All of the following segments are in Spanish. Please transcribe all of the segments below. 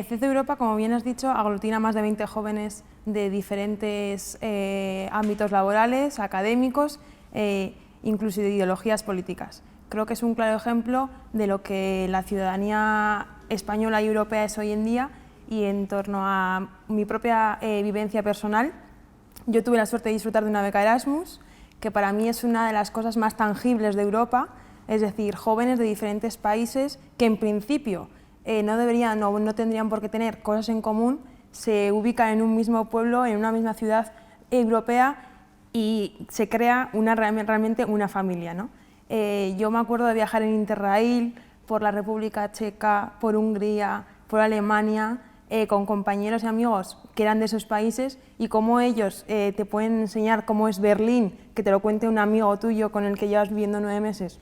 CC Europa, como bien has dicho, aglutina más de 20 jóvenes de diferentes ámbitos laborales, académicos, incluso de ideologías políticas. Creo que es un claro ejemplo de lo que la ciudadanía española y europea es hoy en día, y en torno a mi propia vivencia personal, yo tuve la suerte de disfrutar de una beca Erasmus, que para mí es una de las cosas más tangibles de Europa, es decir, jóvenes de diferentes países que en principio no tendrían por qué tener cosas en común, se ubican en un mismo pueblo, en una misma ciudad europea, y se crea realmente una familia, ¿no? Yo me acuerdo de viajar en Interrail por la República Checa, por Hungría, por Alemania, con compañeros y amigos que eran de esos países, y cómo ellos te pueden enseñar cómo es Berlín, que te lo cuente un amigo tuyo con el que llevas viviendo 9 meses,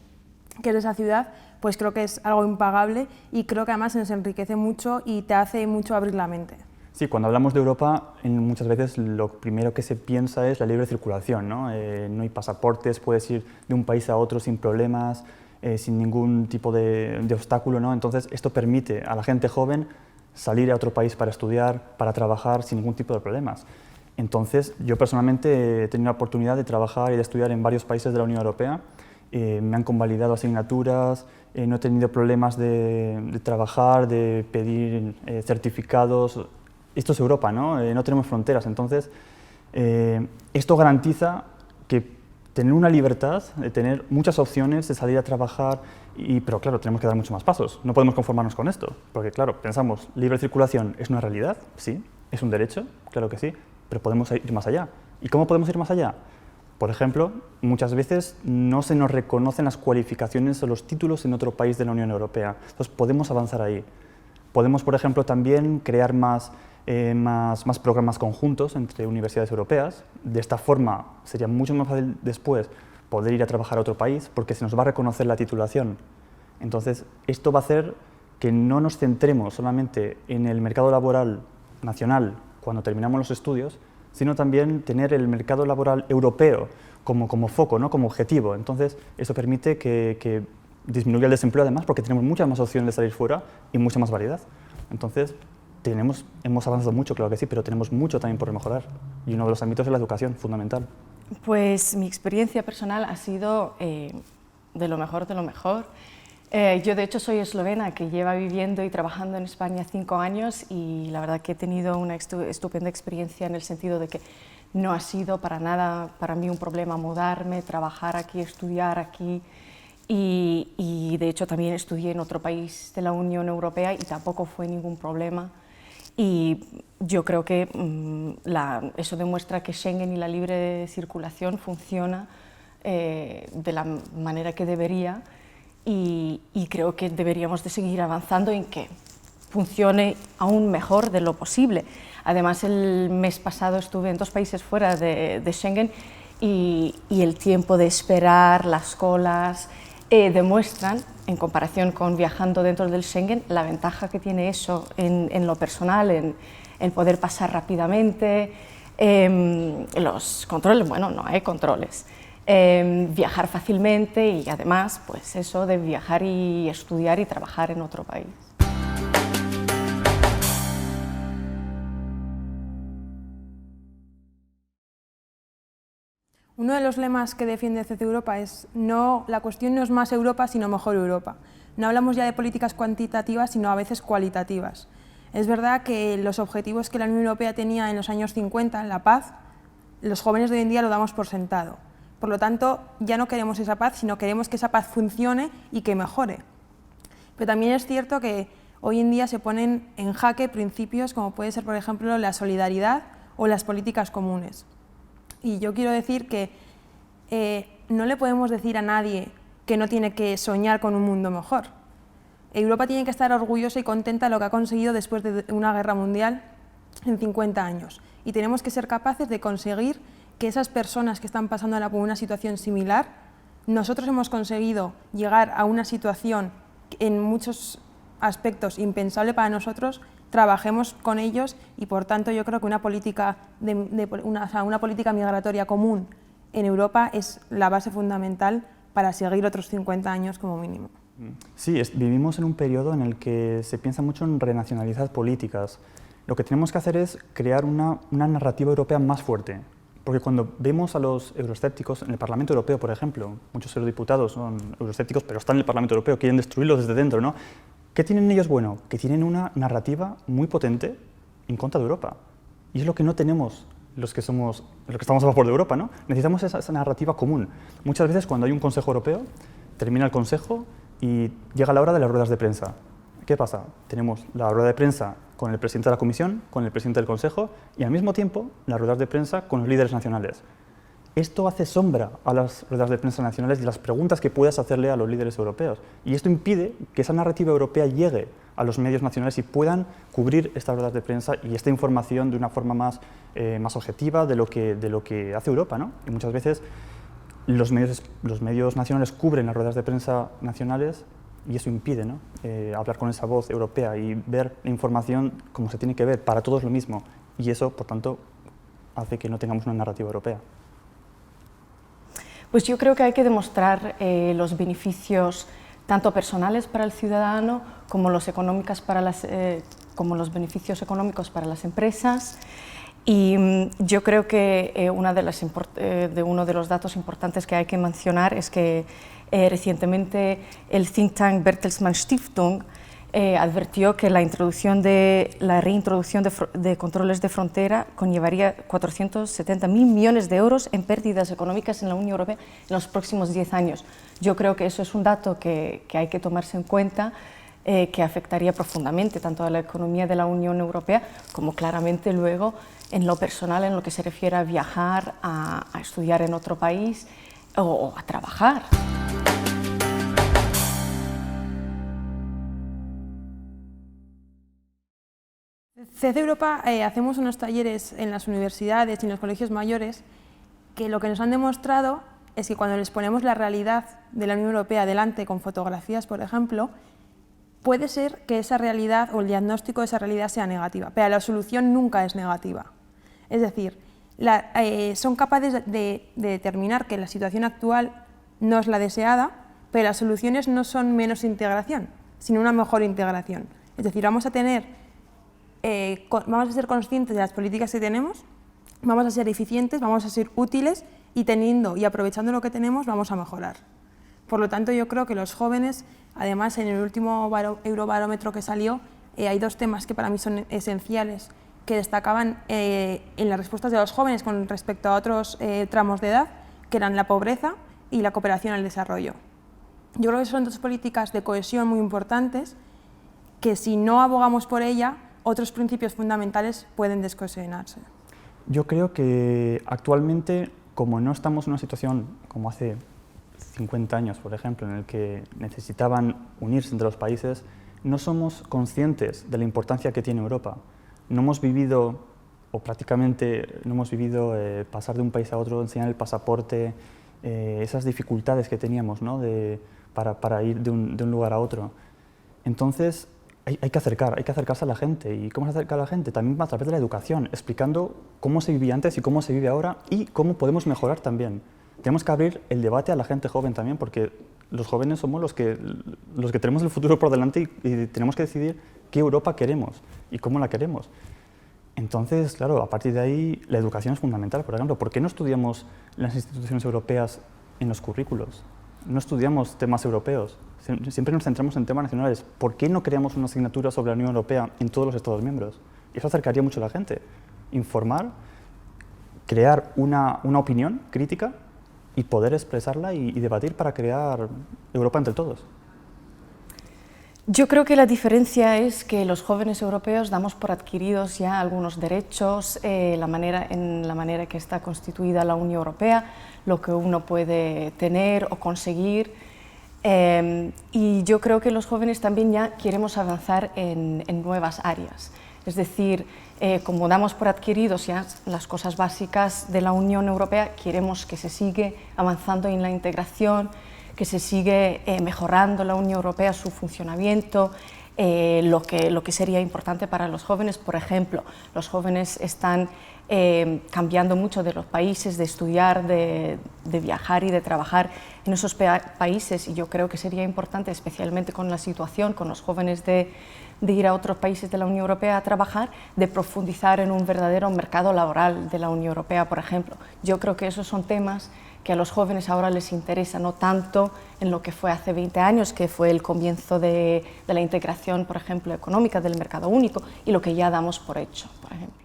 que es de esa ciudad. Pues creo que es algo impagable, y creo que además nos enriquece mucho y te hace mucho abrir la mente. Sí, cuando hablamos de Europa, muchas veces lo primero que se piensa es la libre circulación, ¿no? No hay pasaportes, puedes ir de un país a otro sin problemas, sin ningún tipo de obstáculo, ¿no? Entonces, esto permite a la gente joven salir a otro país para estudiar, para trabajar sin ningún tipo de problemas. Entonces, yo personalmente he tenido la oportunidad de trabajar y de estudiar en varios países de la Unión Europea. Me han convalidado asignaturas, no he tenido problemas de trabajar, de pedir certificados. Esto es Europa, ¿no? No tenemos fronteras, entonces esto garantiza que tener una libertad, de tener muchas opciones de salir a trabajar, pero claro, tenemos que dar muchos más pasos, no podemos conformarnos con esto, porque claro, pensamos, libre circulación es una realidad, sí, es un derecho, claro que sí, pero podemos ir más allá. ¿Y cómo podemos ir más allá? Por ejemplo, muchas veces no se nos reconocen las cualificaciones o los títulos en otro país de la Unión Europea, entonces podemos avanzar ahí. Podemos, por ejemplo, también crear más programas conjuntos entre universidades europeas. De esta forma sería mucho más fácil después poder ir a trabajar a otro país, porque se nos va a reconocer la titulación. Entonces, esto va a hacer que no nos centremos solamente en el mercado laboral nacional cuando terminamos los estudios, sino también tener el mercado laboral europeo como foco, ¿no? Como objetivo. Entonces, eso permite que disminuya el desempleo, además, porque tenemos muchas más opciones de salir fuera y mucha más variedad. Entonces, hemos avanzado mucho, claro que sí, pero tenemos mucho también por mejorar, y uno de los ámbitos es la educación, fundamental. Pues mi experiencia personal ha sido de lo mejor de lo mejor. Yo de hecho soy eslovena, que lleva viviendo y trabajando en España 5 años, y la verdad que he tenido una estupenda experiencia, en el sentido de que no ha sido para nada para mí un problema mudarme, trabajar aquí, estudiar aquí, y de hecho también estudié en otro país de la Unión Europea y tampoco fue ningún problema. Y yo creo que eso demuestra que Schengen y la libre circulación funciona de la manera que debería, y creo que deberíamos de seguir avanzando en que funcione aún mejor de lo posible. Además, el mes pasado estuve en 2 países fuera de Schengen, y el tiempo de esperar, las colas, demuestran, en comparación con viajando dentro del Schengen, la ventaja que tiene eso en lo personal, en poder pasar rápidamente, los controles, bueno, no hay controles, viajar fácilmente, y además, pues eso de viajar y estudiar y trabajar en otro país. Uno de los lemas que defiende CC Europa es la cuestión no es más Europa, sino mejor Europa. No hablamos ya de políticas cuantitativas, sino a veces cualitativas. Es verdad que los objetivos que la Unión Europea tenía en los años 50, la paz, los jóvenes de hoy en día lo damos por sentado. Por lo tanto, ya no queremos esa paz, sino queremos que esa paz funcione y que mejore. Pero también es cierto que hoy en día se ponen en jaque principios como puede ser, por ejemplo, la solidaridad o las políticas comunes. Y yo quiero decir que no le podemos decir a nadie que no tiene que soñar con un mundo mejor. Europa tiene que estar orgullosa y contenta de lo que ha conseguido después de una guerra mundial en 50 años. Y tenemos que ser capaces de conseguir que esas personas que están pasando por una situación similar, nosotros hemos conseguido llegar a una situación en muchos aspectos impensable para nosotros, trabajemos con ellos, y por tanto yo creo que una política migratoria común en Europa es la base fundamental para seguir otros 50 años como mínimo. Sí, vivimos en un periodo en el que se piensa mucho en renacionalizar políticas. Lo que tenemos que hacer es crear una narrativa europea más fuerte. Porque cuando vemos a los euroescépticos en el Parlamento Europeo, por ejemplo, muchos eurodiputados son euroescépticos, pero están en el Parlamento Europeo, quieren destruirlo desde dentro, ¿no? ¿Qué tienen ellos bueno? Que tienen una narrativa muy potente en contra de Europa. Y es lo que no tenemos los que estamos a favor de Europa, ¿no? Necesitamos esa narrativa común. Muchas veces cuando hay un Consejo Europeo, termina el Consejo y llega la hora de las ruedas de prensa. ¿Qué pasa? Tenemos la rueda de prensa con el presidente de la Comisión, con el presidente del Consejo y al mismo tiempo las ruedas de prensa con los líderes nacionales. Esto hace sombra a las ruedas de prensa nacionales y las preguntas que puedas hacerle a los líderes europeos. Y esto impide que esa narrativa europea llegue a los medios nacionales y puedan cubrir estas ruedas de prensa y esta información de una forma más objetiva de lo que hace Europa, ¿no? Y muchas veces los medios nacionales cubren las ruedas de prensa nacionales y eso impide, ¿no? Hablar con esa voz europea y ver la información como se tiene que ver, para todos lo mismo. Y eso, por tanto, hace que no tengamos una narrativa europea. Pues yo creo que hay que demostrar los beneficios tanto personales para el ciudadano como los beneficios económicos para las empresas. Y yo creo que uno de los datos importantes que hay que mencionar es que recientemente el think tank Bertelsmann Stiftung advirtió que la reintroducción de controles de frontera conllevaría 470.000 millones de euros en pérdidas económicas en la Unión Europea en los próximos 10 años. Yo creo que eso es un dato que hay que tomarse en cuenta, que afectaría profundamente tanto a la economía de la Unión Europea como claramente luego en lo personal, en lo que se refiere a viajar, a estudiar en otro país o a trabajar. CEC Europa hacemos unos talleres en las universidades y en los colegios mayores que lo que nos han demostrado es que cuando les ponemos la realidad de la Unión Europea delante con fotografías, por ejemplo, puede ser que esa realidad o el diagnóstico de esa realidad sea negativa, pero la solución nunca es negativa. Es decir, son capaces de determinar que la situación actual no es la deseada, pero las soluciones no son menos integración, sino una mejor integración. Es decir, vamos a ser conscientes de las políticas que tenemos, vamos a ser eficientes, vamos a ser útiles y teniendo y aprovechando lo que tenemos vamos a mejorar. Por lo tanto, yo creo que los jóvenes, además en el último Eurobarómetro que salió, hay dos temas que para mí son esenciales que destacaban en las respuestas de los jóvenes con respecto a otros tramos de edad, que eran la pobreza y la cooperación al desarrollo. Yo creo que son dos políticas de cohesión muy importantes que si no abogamos por ella, otros principios fundamentales pueden descohesionarse. Yo creo que actualmente, como no estamos en una situación como hace 50 años, por ejemplo, en el que necesitaban unirse entre los países, no somos conscientes de la importancia que tiene Europa. No hemos vivido, o prácticamente no hemos vivido, pasar de un país a otro, enseñar el pasaporte, esas dificultades que teníamos, ¿no? para ir de un lugar a otro. Entonces, hay que acercarse a la gente. ¿Y cómo se acerca a la gente? También a través de la educación, explicando cómo se vivía antes y cómo se vive ahora y cómo podemos mejorar también. Tenemos que abrir el debate a la gente joven también, porque los jóvenes somos los que tenemos el futuro por delante y tenemos que decidir qué Europa queremos y cómo la queremos. Entonces, claro, a partir de ahí la educación es fundamental. Por ejemplo, ¿por qué no estudiamos las instituciones europeas en los currículos? No estudiamos temas europeos, siempre nos centramos en temas nacionales. ¿Por qué no creamos una asignatura sobre la Unión Europea en todos los Estados miembros? Y eso acercaría mucho a la gente. Informar, crear una opinión crítica y poder expresarla y debatir para crear Europa entre todos. Yo creo que la diferencia es que los jóvenes europeos damos por adquiridos ya algunos derechos, en la manera que está constituida la Unión Europea, lo que uno puede tener o conseguir. Y yo creo que los jóvenes también ya queremos avanzar en nuevas áreas. Es decir, como damos por adquiridos ya las cosas básicas de la Unión Europea, queremos que se siga avanzando en la integración, que se sigue mejorando la Unión Europea, su funcionamiento, lo que sería importante para los jóvenes. Por ejemplo, los jóvenes están cambiando mucho de los países, de estudiar, de de viajar y de trabajar en esos países, y yo creo que sería importante, especialmente con la situación, con los jóvenes de ir a otros países de la Unión Europea a trabajar, de profundizar en un verdadero mercado laboral de la Unión Europea, por ejemplo. Yo creo que esos son temas que a los jóvenes ahora les interesa, no tanto en lo que fue hace 20 años, que fue el comienzo de la integración, por ejemplo, económica del mercado único, y lo que ya damos por hecho, por ejemplo.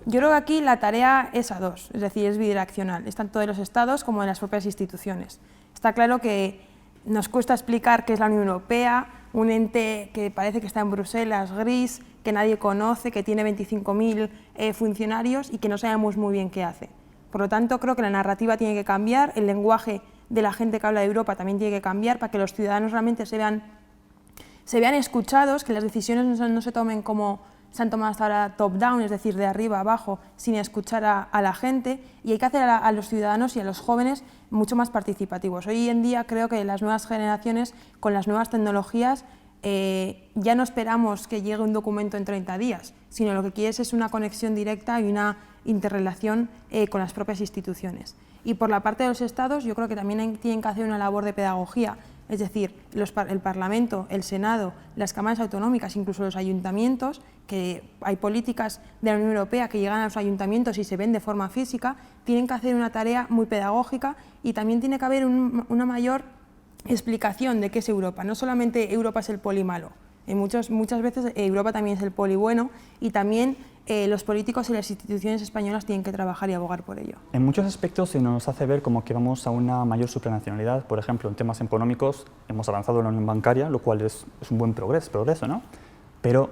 Yo creo que aquí la tarea es a dos, es decir, es bidireccional, es tanto de los Estados como de las propias instituciones. Está claro que nos cuesta explicar qué es la Unión Europea, un ente que parece que está en Bruselas, gris, que nadie conoce, que tiene 25.000 funcionarios y que no sabemos muy bien qué hace. Por lo tanto, creo que la narrativa tiene que cambiar, el lenguaje de la gente que habla de Europa también tiene que cambiar para que los ciudadanos realmente se vean escuchados, que las decisiones no se tomen como se han tomado hasta ahora top-down, es decir, de arriba a abajo, sin escuchar a la gente, y hay que hacer a los ciudadanos y a los jóvenes mucho más participativos. Hoy en día creo que las nuevas generaciones, con las nuevas tecnologías, ya no esperamos que llegue un documento en 30 días, sino lo que quieres es una conexión directa y una interrelación con las propias instituciones. Y por la parte de los Estados, yo creo que también tienen que hacer una labor de pedagogía, es decir, el Parlamento, el Senado, las cámaras autonómicas, incluso los ayuntamientos, que hay políticas de la Unión Europea que llegan a los ayuntamientos y se ven de forma física, tienen que hacer una tarea muy pedagógica y también tiene que haber una mayor explicación de qué es Europa. No solamente Europa es el poli malo, muchas veces Europa también es el poli bueno, y también los políticos y las instituciones españolas tienen que trabajar y abogar por ello. En muchos aspectos se nos hace ver como que vamos a una mayor supranacionalidad. Por ejemplo, en temas económicos hemos avanzado en la unión bancaria, lo cual es un buen progreso, ¿no? Pero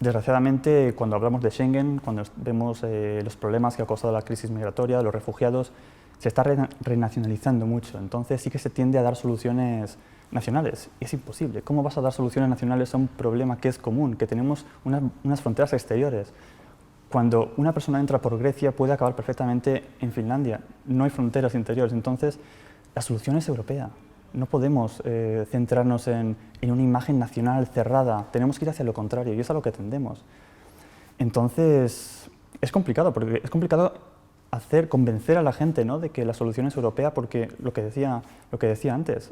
desgraciadamente, cuando hablamos de Schengen, cuando vemos los problemas que ha causado la crisis migratoria, los refugiados, se está renacionalizando mucho. Entonces sí que se tiende a dar soluciones nacionales. Y es imposible. ¿Cómo vas a dar soluciones nacionales a un problema que es común, que tenemos unas fronteras exteriores? Cuando una persona entra por Grecia puede acabar perfectamente en Finlandia. No hay fronteras interiores. Entonces, la solución es europea. No podemos centrarnos en una imagen nacional cerrada. Tenemos que ir hacia lo contrario, y es a lo que tendemos. Entonces, es complicado, porque es complicado convencer a la gente, ¿no?, de que la solución es europea, porque lo que decía antes,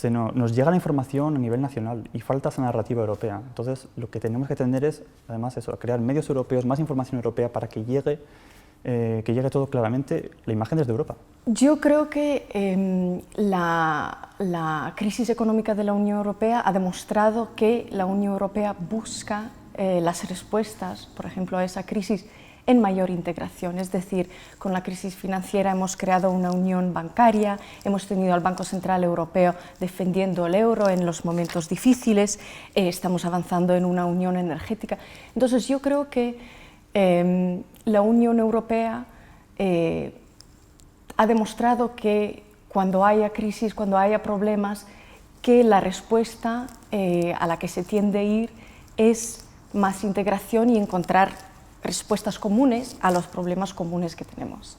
nos llega la información a nivel nacional y falta esa narrativa europea. Entonces, lo que tenemos que tender es, además, eso, crear medios europeos, más información europea para que llegue todo claramente, la imagen desde Europa. Yo creo que la crisis económica de la Unión Europea ha demostrado que la Unión Europea busca las respuestas, por ejemplo, a esa crisis en mayor integración, es decir, con la crisis financiera hemos creado una unión bancaria, hemos tenido al Banco Central Europeo defendiendo el euro en los momentos difíciles, estamos avanzando en una unión energética. Entonces yo creo que la Unión Europea ha demostrado que cuando haya crisis, cuando haya problemas, que la respuesta a la que se tiende a ir es más integración y encontrar respuestas comunes a los problemas comunes que tenemos.